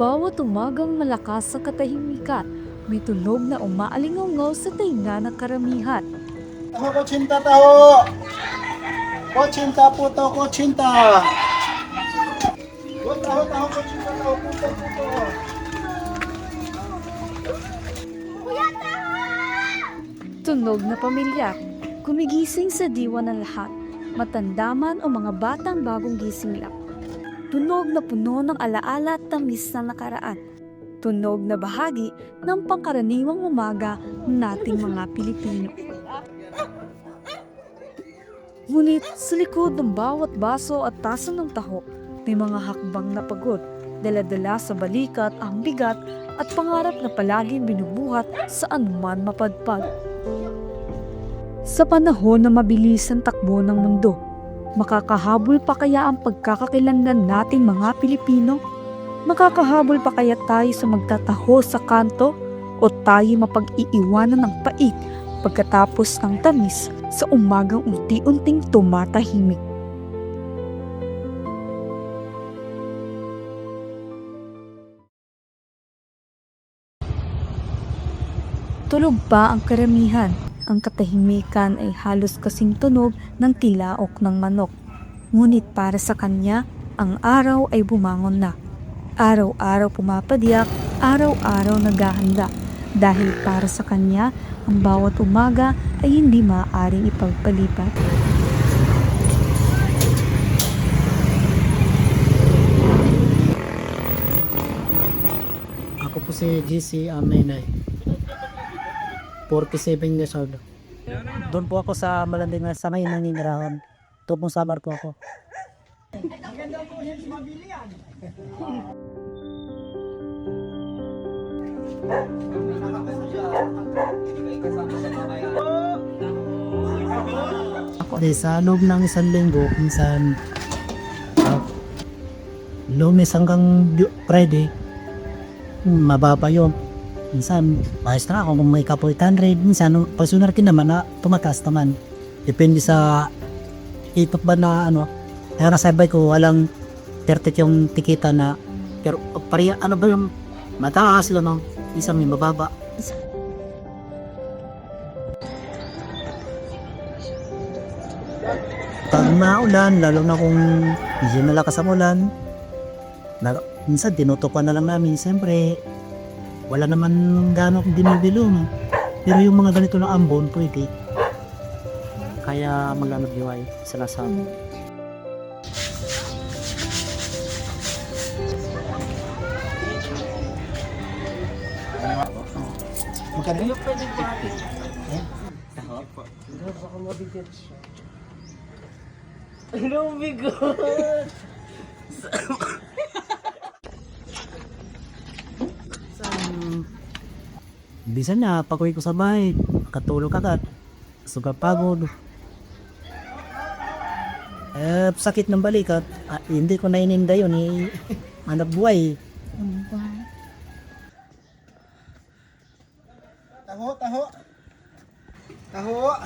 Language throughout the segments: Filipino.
bawat umagang malakas sa katahimikan, may tunog na umaalingaw sa tainga ng karamihan. Taho kutsinta taho. Kutsinta puto kutsinta. Taho taho kutsinta taho puto puto. Tunog na pamilyar, gumigising sa diwa ng lahat, matanda man o mga batang bagong gising lang. Tunog na puno ng alaala at tamis na nakaraan. Tunog na bahagi ng pangkaraniwang umaga nating mga Pilipino. Ngunit sa likod ng bawat baso at tasa ng taho, may mga hakbang na pagod, dala-dala sa balikat ang bigat at pangarap na palaging binubuhat saan man mapadpad. Sa panahon na mabilis ang takbo ng mundo, makakahabol pa kaya ang pagkakakilanlan nating mga Pilipino? Makakahabol pa kaya tayo sa magtataho sa kanto o tayo mapag-iiwanan ng pait pagkatapos ng tamis sa umagang unti-unting tumatahimik? Tulog pa ang karamihan. Ang katahimikan ay halos kasing tunog ng tilaok ng manok. Ngunit para sa kanya, ang araw ay bumangon na. Araw-araw pumapadiyak, araw-araw naghahanda. Dahil para sa kanya, ang bawat umaga ay hindi maaaring ipagpalipat. Ako po si GC Amenay, 47 years old. Doon po ako sa Malanding na sa may naninirahan. Ito pong summer po ako. Ako sa loob ng isang linggo, minsan Lunes hanggang Friday, mababa yun. Minsan, ayos na ako kung may kapo 800. Minsan, pag sunarkin naman na tumataas naman. Depende sa itot ba na ano. Kaya nasabay ko, walang 30 yung tikita na. Pero pareha, ano ba yung mataas lang no? Isang may mababa. Pag maulan, lalo na kung medyo malakas ang ulan, minsan tinutukan na lang namin. Siyempre, wala naman gano'ng dinibilo. No? Pero yung mga ganito na ambon, pwede. Kaya maglamag-iway sila sa Magkano yun? Oh my God! bisan na, pag-uwi ko sa bahay, katulog agad. Suga pagod. Sakit ng balikat. Hindi ko naininda yun. Anak buhay. Taho taho. Taho.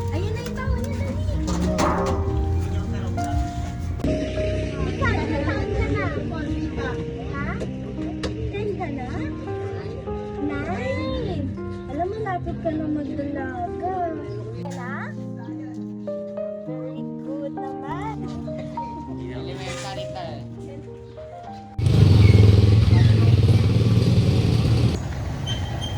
Ayun na yung taon niya, Dani. Ilan taon ka na? Ha? 10 ka na? 9. Alam mo, lapit ka na magdalaga. Wala? Very good naman.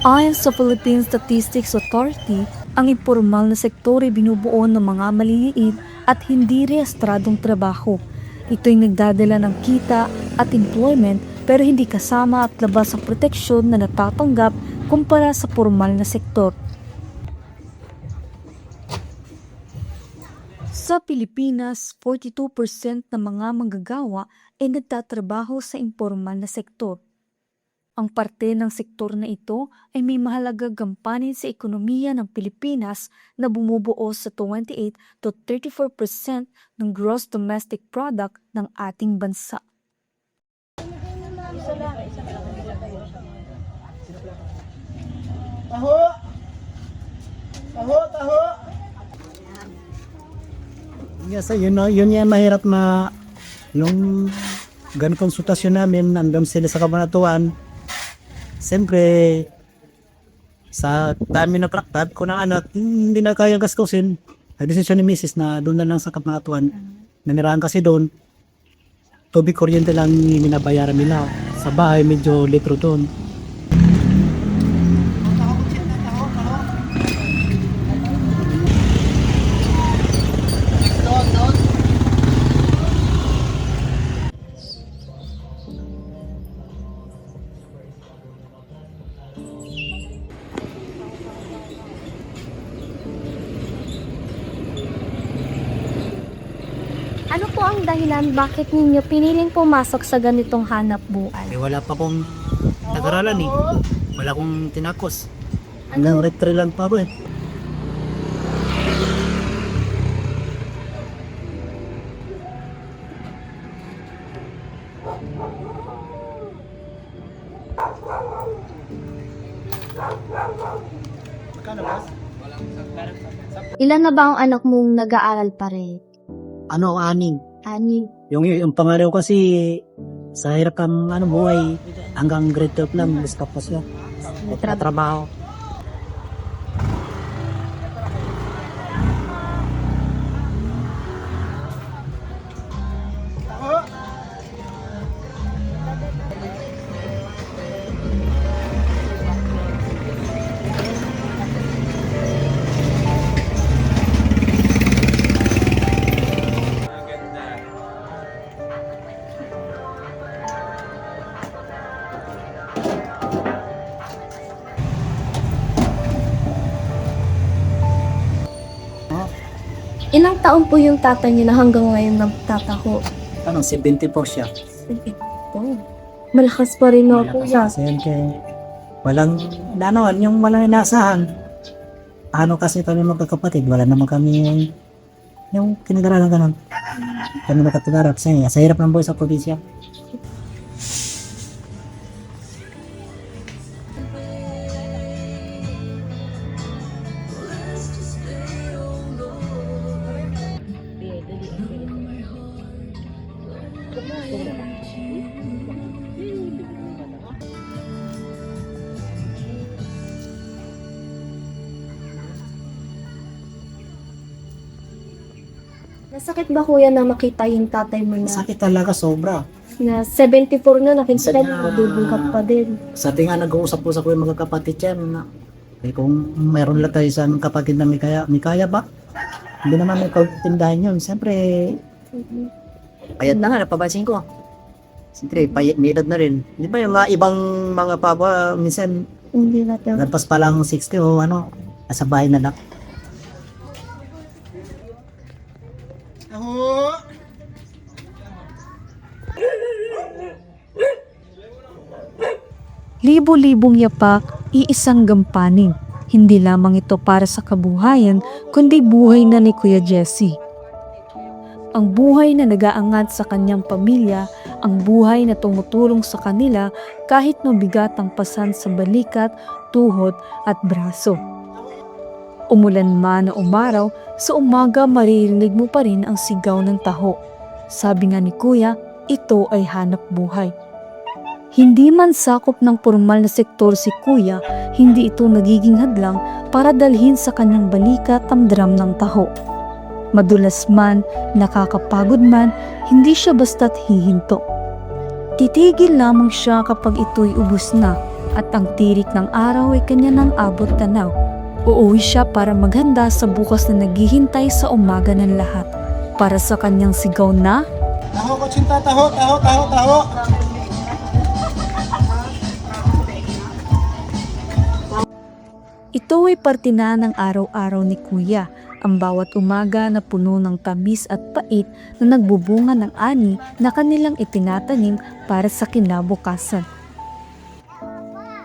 Ayon sa Philippine Statistics Authority, ang impormal na sektor ay binubuo ng mga maliliit at hindi rehistradong trabaho. Ito'y nagdadala ng kita at employment pero hindi kasama at labas ang proteksyon na natatanggap kumpara sa formal na sektor. Sa Pilipinas, 42% ng mga manggagawa ay nagtatrabaho sa impormal na sektor. Ang parte ng sektor na ito ay may mahalagang gampanin sa ekonomiya ng Pilipinas na bumubuo sa 28 to 34% ng gross domestic product ng ating bansa. Taho! Taho, taho! Yes, yun yan mahirap na yung gan konsultasyon namin andam sila sa kabanatuan. Siyempre sa dami na praktat ko ng anak hindi na kaya gastusin. Ang desisyon ni Mrs. na doon na lang sa kabanatuan. Nanirahan kasi doon. Tubig kuryente lang minabayaran nila. Sa bahay medyo litro doon. Ano po ang dahilan bakit ninyo piniling pumasok sa ganitong hanap buhay? Wala pa akong nag-aralan eh. Wala akong tinakos. Hanggang rectory lang pa ako eh. Magkano ba? Ilan na ba ang anak mong nag-aaral pa rin? Ano, aning. Ani? Yung pangalan ko kasi sa hirap ang buhay hanggang grade 12 lang stop pa siya. Trabaho. Taho! Ilang taon po yung tatay niyo na hanggang ngayon nagtataho? Ano, 74 siya. Oh, malakas pa rin no, kuya. Kasi yun kay walang, yung walang inasahan. Ano kasi kami magkakapatid, wala naman kami yung kinag-aralan ganun. Kami nakatugarap sa hirap ng buhay sa probinsya. Nasakit ba kuya na makita yung tatay mo na, Sakit talaga sobra. na 74 na nakita Sige. na mabubungkat pa din? Sa tinga nag-uusap-usap ko yung mga kapatid yan na kung mayroon lang tayo sa kapatid na may kaya ba? Hindi naman may pagtindahan yun. Siyempre, payat na nga, napabasin ko. Siyempre, payat, may edad na rin. Di ba yung mga ibang mga papa, minsan, Hindi na daw. lampas pa lang 60 o nasa bahay na lang. Taho! Libo-libong yapak, iisang gampanin. Hindi lamang ito para sa kabuhayan, kundi buhay na ni Kuya Jesse. Ang buhay na nag-aangat sa kanyang pamilya, ang buhay na tumutulong sa kanila kahit mabigat ang pasan sa balikat, tuhod at braso. Umulan man o umaraw, sa umaga maririnig mo pa rin ang sigaw ng taho. Sabi nga ni Kuya, ito ay hanap buhay. Hindi man sakop ng formal na sektor si Kuya, hindi ito nagiging hadlang para dalhin sa kanyang balikat ang drum ng taho. Madulas man, nakakapagod man, hindi siya basta't hihinto. Titigil lamang siya kapag ito'y ubos na at ang tirik ng araw ay kanya nang abot tanaw. Uuwi siya para maghanda sa bukas na naghihintay sa umaga ng lahat. Para sa kanyang sigaw na, Taho, kotsinta, taho, taho, taho, taho! ito ay parte na ng araw-araw ni Kuya. Ang bawat umaga na puno ng tamis at pait na nagbubunga ng ani na kanilang itinatanim para sa kinabukasan.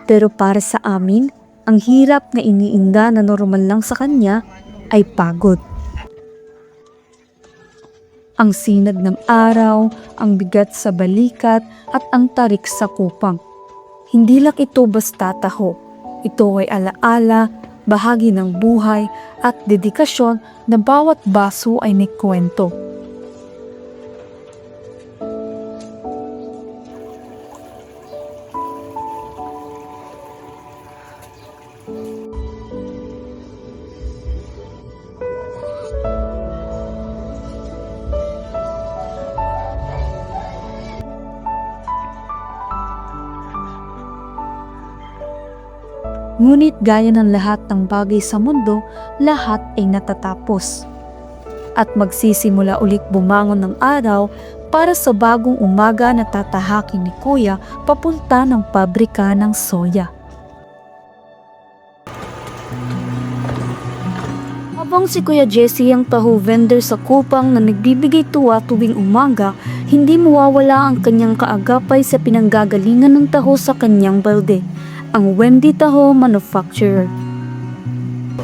Pero para sa amin, ang hirap na iniinda na normal lang sa kanya ay pagod. Ang sinag ng araw, ang bigat sa balikat at ang tarik sa kupang. Hindi lang ito basta taho. Ito ay alaala, bahagi ng buhay at dedikasyon na bawat baso ay may kwento. Ngunit gaya ng lahat ng bagay sa mundo, lahat ay natatapos. At magsisimula ulit bumangon ng araw para sa bagong umaga na tatahakin ni Kuya papunta ng pabrika ng soya. Habang si Kuya Jesse ang taho vendor sa kupang na nagbibigay tuwa tuwing umaga, hindi mawawala ang kanyang kaagapay sa pinanggagalingan ng taho sa kanyang balde, ang Wendy Taho Manufacturer.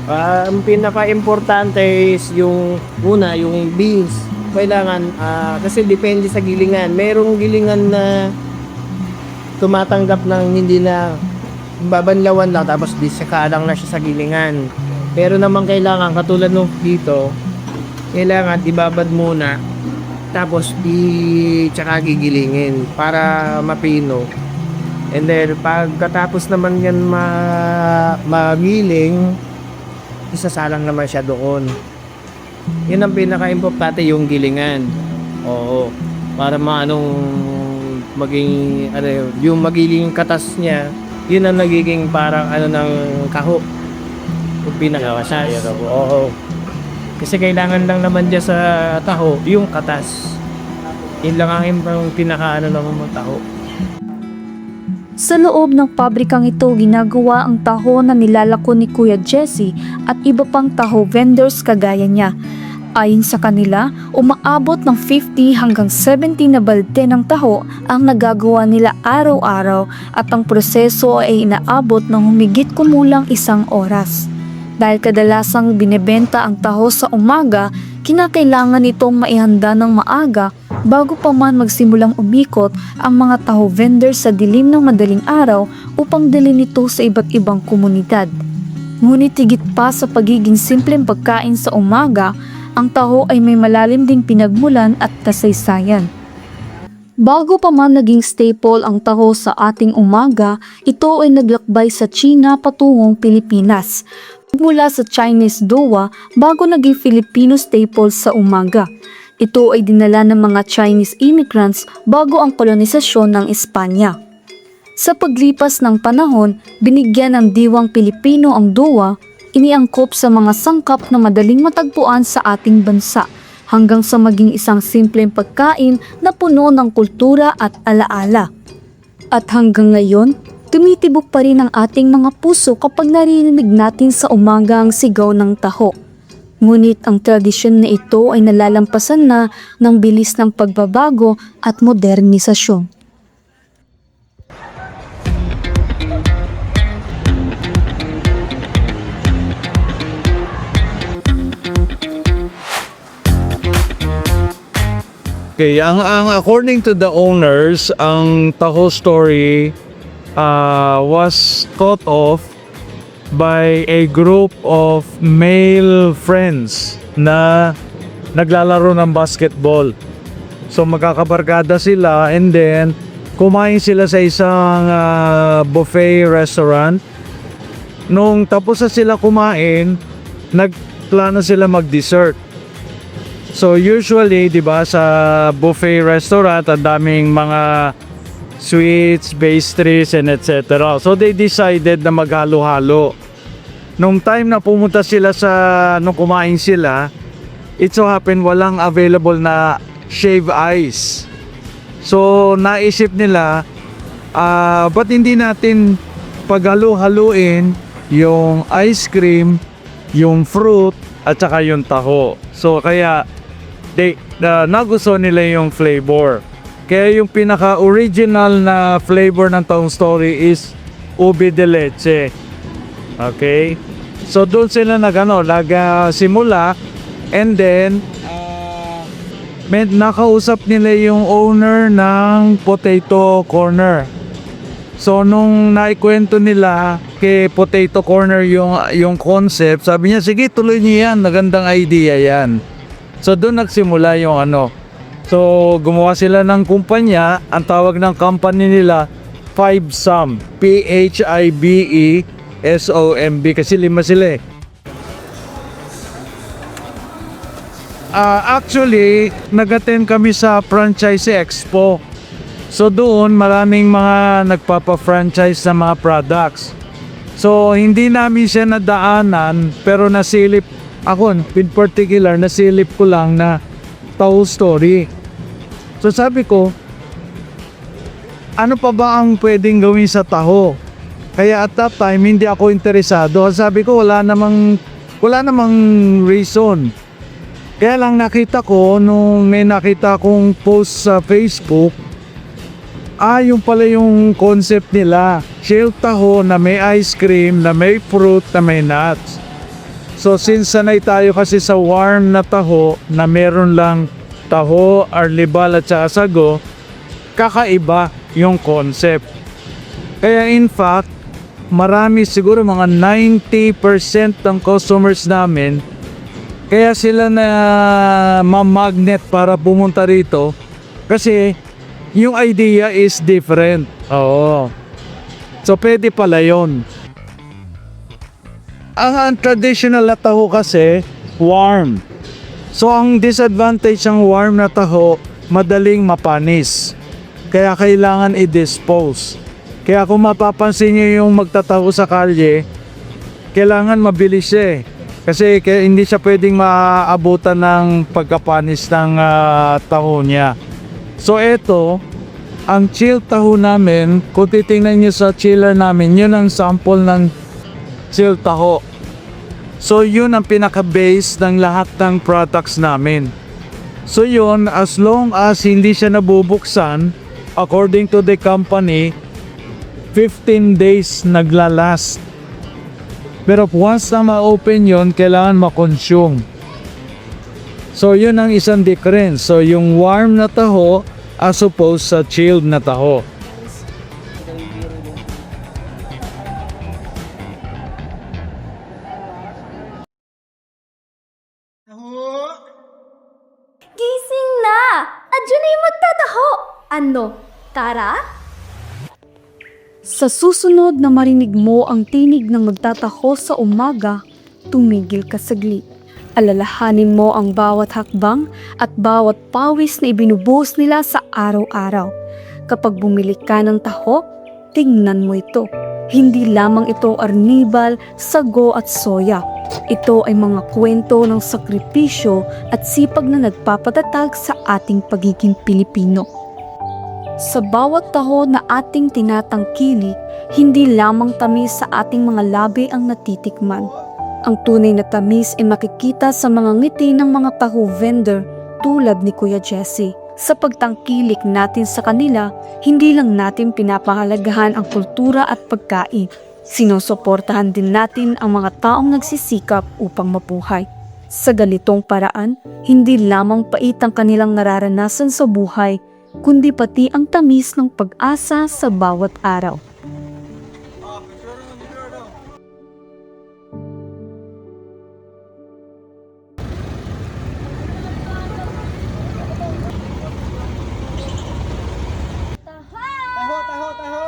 Ang pinaka-importante is yung una, yung beans. Kailangan, kasi depende sa gilingan. Merong gilingan na tumatanggap ng hindi na babanlawan lang tapos disakalang na siya sa gilingan. Pero naman kailangan, katulad nung dito, kailangan ibabad muna tapos tsaka gigilingin para mapino. And then, pagkatapos naman yan magiling, isasalang naman siya doon. Yun ang pinaka-importante, yung gilingan. Oo. Para maging, yung magiling katas niya, yun ang nagiging parang ng kaho. Yung pinaka-katas. Oo. Kasi kailangan lang naman dyan sa taho, yung katas. Yun lang ang pinaka-naman ng taho. Sa loob ng pabrikang ito, ginagawa ang taho na nilalako ni Kuya Jesse at iba pang taho vendors kagaya niya. Ayon sa kanila, umaabot ng 50 hanggang 70 na balde ng taho ang nagagawa nila araw-araw at ang proseso ay inaabot ng humigit kumulang 1 oras. Dahil kadalasang binebenta ang taho sa umaga, kinakailangan itong maihanda ng maaga bago pa man magsimulang umikot ang mga taho vendors sa dilim ng madaling araw upang dalhin ito sa iba't ibang komunidad. Ngunit higit pa sa pagiging simpleng pagkain sa umaga, ang taho ay may malalim ding pinagmulan at kasaysayan. Bago pa man naging staple ang taho sa ating umaga, ito ay naglakbay sa China patungong Pilipinas. Mula sa Chinese dowa bago naging Filipino staple sa umaga. Ito ay dinala ng mga Chinese immigrants bago ang kolonisasyon ng Espanya. Sa paglipas ng panahon, binigyan ng diwang Pilipino ang dowa, iniangkop sa mga sangkap na madaling matagpuan sa ating bansa, hanggang sa maging isang simpleng pagkain na puno ng kultura at alaala. At hanggang ngayon, tumitibok pa rin ang ating mga puso kapag narinig natin sa umaga ang sigaw ng taho. Ngunit ang tradisyon na ito ay nalalampasan na ng bilis ng pagbabago at modernisasyon. Okay, ang according to the owners, ang Taho story was thought of by a group of male friends na naglalaro ng basketball. So magkakabarkada sila and then kumain sila sa isang buffet restaurant. Nung tapos na sila kumain, nagplano sila mag-dessert. So usually, 'di ba, sa buffet restaurant, ang daming mga sweets, pastries, and etc. So they decided na maghalo-halo. Nung time na pumunta sila nung kumain sila, it so happen walang available na shave ice. So naisip nila, ba't hindi natin paghalo-haluin yung ice cream, yung fruit, at saka yung taho. So kaya nagustuhan nila yung flavor. Kaya yung pinaka-original na flavor ng Taho story is ube de leche. Okay? So doon sila simula, and then nakausap nila yung owner ng potato corner. So nung naikwento nila kay Potato Corner yung concept, sabi niya, sige, tuloy niyo yan, magandang idea yan. So doon nagsimula yung So gumawa sila ng kumpanya, ang tawag ng company nila Phibesomb, Phibesomb, kasi 5 sila eh. Actually, nag-attend kami sa Franchise Expo. So doon, maraming mga nagpapa-franchise na mga products. So hindi namin siya nadaanan, pero nasilip ako, in particular, nasilip ko lang na Taho Story. So sabi ko, ano pa ba ang pwedeng gawin sa taho? Kaya at that time, hindi ako interesado. Sabi ko, wala namang reason. Kaya lang nakita ko, nung may nakita kong post sa Facebook, yung pala yung concept nila. Chilled taho na may ice cream, na may fruit, na may nuts. So since sanay tayo kasi sa warm na taho, na meron lang taho, arlibal at saka sago, kakaiba yung concept. Kaya in fact, marami, siguro mga 90% ng customers namin, kaya sila na ma-magnet para pumunta rito kasi yung idea is different. Oo. So pwede pala yun. Ang traditional na taho kasi, warm. So ang disadvantage ng warm na taho, madaling mapanis. Kaya kailangan i-dispose. Kaya kung mapapansin nyo yung magtataho sa kalye, kailangan mabilis siya eh. Kasi hindi siya pwedeng maaabutan ng pagkapanis ng taho niya. So eto, ang chill taho namin, kung titingnan nyo sa chiller namin, yun ang sample ng chill taho. So yun ang pinaka-base ng lahat ng products namin. So yun, as long as hindi siya nabubuksan, according to the company, 15 days naglalast. Pero once na ma-open yun, kailangan ma-consume. So yun ang isang difference. So yung warm na taho as opposed sa chilled na taho. Taho! Gising na! Adyo na yung magtataho! Ano? Tara? Sa susunod na marinig mo ang tinig ng magtataho sa umaga, tumigil ka saglit. Alalahanin mo ang bawat hakbang at bawat pawis na ibinubuhos nila sa araw-araw. Kapag bumili ka ng taho, tingnan mo ito. Hindi lamang ito arnibal, sago at soya. Ito ay mga kwento ng sakripisyo at sipag na nagpapatatag sa ating pagiging Pilipino. Sa bawat taho na ating tinatangkili, hindi lamang tamis sa ating mga labi ang natitikman. Ang tunay na tamis ay makikita sa mga ngiti ng mga taho vendor tulad ni Kuya Jesse. Sa pagtangkilik natin sa kanila, hindi lang natin pinapahalagahan ang kultura at pagkain. Sinusuportahan din natin ang mga taong nagsisikap upang mabuhay. Sa ganitong paraan, hindi lamang pait ang kanilang nararanasan sa buhay, kundi pati ang tamis ng pag-asa sa bawat araw. Taho, taho, taho!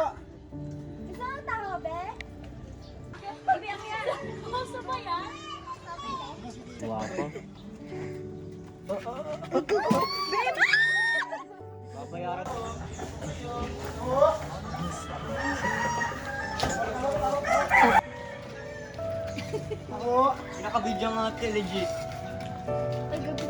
Isang taho, be? Ibi ang yan. Gusto ba yan? Taho! Naka-video nga legit. Ay, gabi